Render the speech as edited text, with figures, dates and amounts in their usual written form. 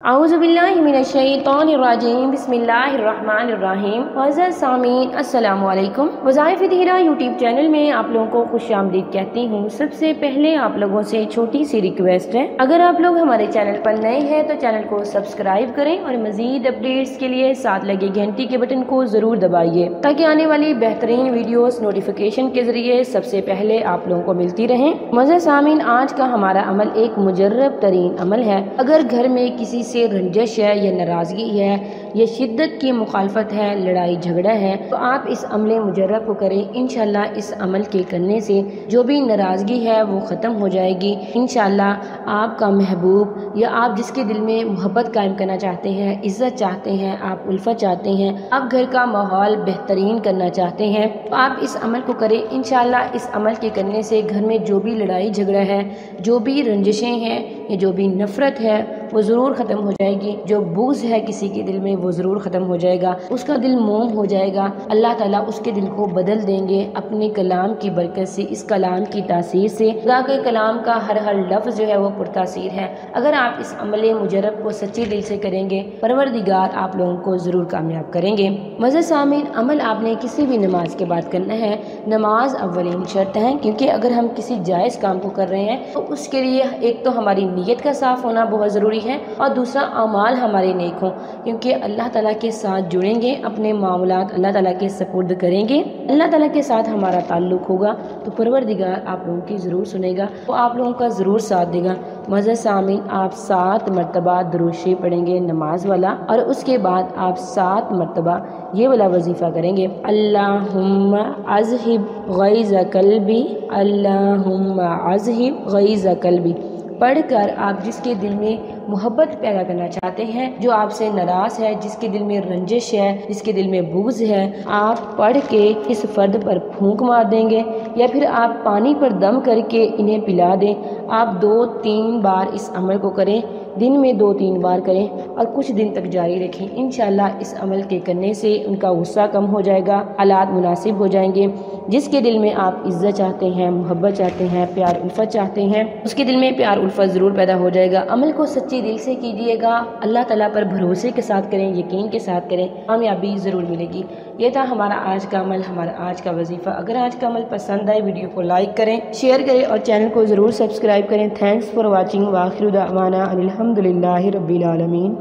औज़ुबिल्लाहिमिनश्शैतानिर्रजीम बिस्मिल्लाहिर्रहमानिर्रहीम। हज़रत सामीन अस्सलामु अलैकुम। वज़ाइफ़ हिरा यूट्यूब चैनल में आप लोगों को खुशामदीद कहती हूँ। सबसे पहले आप लोगों से छोटी सी रिक्वेस्ट है, अगर आप लोग हमारे चैनल पर नए हैं तो चैनल को सब्सक्राइब करें और मज़ीद अपडेट्स के लिए साथ लगे घंटी के बटन को ज़रूर दबाइए ताकि आने वाली बेहतरीन वीडियोस नोटिफिकेशन के ज़रिए सबसे पहले आप लोगों को मिलती रहें। मज़े सामीन, आज का हमारा अमल एक मुजर्रब तरीन अमल है। अगर घर में किसी से रंजिश है या नाराज़गी है या शिद्दत की मुखालफत है, लड़ाई झगड़ा है, तो आप इस अमल मुजर्रब को करें। इंशाल्लाह इस अमल के करने से जो भी नाराज़गी है वो ख़त्म हो जाएगी। इंशाल्लाह आपका महबूब या आप जिसके दिल में मोहब्बत कायम करना चाहते हैं, इज़्ज़त चाहते हैं, आप उल्फत चाहते हैं, आप घर का माहौल बेहतरीन करना चाहते हैं, तो आप इस अमल को करें। इंशाल्लाह इस अमल के करने से घर में जो भी लड़ाई झगड़ा है, जो भी रंजिशें हैं या जो भी नफ़रत है वो ज़रूर ख़त्म हो जाएगी। जो बुग़्ज़ है किसी के दिल में वो ज़रूर ख़त्म हो जाएगा, उसका दिल मोम हो जाएगा। अल्लाह ताला उसके दिल को बदल देंगे अपने कलाम की बरकत से, इस कलाम की तासीर से। खुदा के कलाम का हर हर लफ्ज़ जो है वो पुरतासीर है। अगर आप इस अमल मुजर्रब को सच्चे दिल से करेंगे, परवरदिगार आप लोगों को ज़रूर कामयाब करेंगे। मज़े सामीन, अमल आपने किसी भी नमाज के बाद करना है। नमाज अव्वलीन शर्त है, क्योंकि अगर हम किसी जायज़ काम को कर रहे हैं तो उसके लिए एक तो हमारी नीयत का साफ़ होना बहुत ज़रूरी है और दूसरा अमाल हमारे नेक हों, क्योंकि अल्लाह ताला के साथ जुड़ेंगे, अपने मामलात अल्लाह ताला के सपुर्द करेंगे, अल्लाह ताला के साथ हमारा ताल्लुक होगा तो परवरदिगार आप लोगों की ज़रूर सुनेगा, वो आप लोगों का ज़रूर साथ देगा। मज़े सामीन, आप 7 मरतबा दुरूद शरीफ पढ़ेंगे नमाज वाला, और उसके बाद आप 7 मरतबा ये वाला वजीफ़ा करेंगे, अल्लाहुम्मा अज़हिब गैज़ क़ल्बी, अल्लाहुम्मा अज़हिब गैज़ क़ल्बी। पढ़कर आप जिसके दिल में मोहब्बत पैदा करना चाहते हैं, जो आपसे नाराज़ है, जिसके दिल में रंजिश है, जिसके दिल में बुग़्ज़ है, आप पढ़ के इस फ़र्द पर फूंक मार देंगे या फिर आप पानी पर दम करके इन्हें पिला दें। आप 2-3 बार इस अमल को करें, दिन में 2-3 बार करें और कुछ दिन तक जारी रखें। इंशाल्लाह इस अमल के करने से उनका गुस्सा कम हो जाएगा, हालात मुनासिब हो जाएंगे। जिसके दिल में आप इज़्ज़त चाहते हैं, मोहब्बत चाहते हैं, प्यार उल्फत चाहते हैं, उसके दिल में प्यार उल्फत ज़रूर पैदा हो जाएगा। अमल को सच्चे दिल से कीजिएगा, अल्लाह ताला पर भरोसे के साथ करें, यकीन के साथ करें, कामयाबी ज़रूर मिलेगी। ये था हमारा आज का अमल, हमारा आज का वजीफ़ा। अगर आज का अमल पसंद आए, वीडियो को लाइक करें, शेयर करें और चैनल को ज़रूर सब्सक्राइब करें। Thanks for watching. व आखिर दावाना अनिल हम्दुलिल्लाहि रब्बिल आलमीन।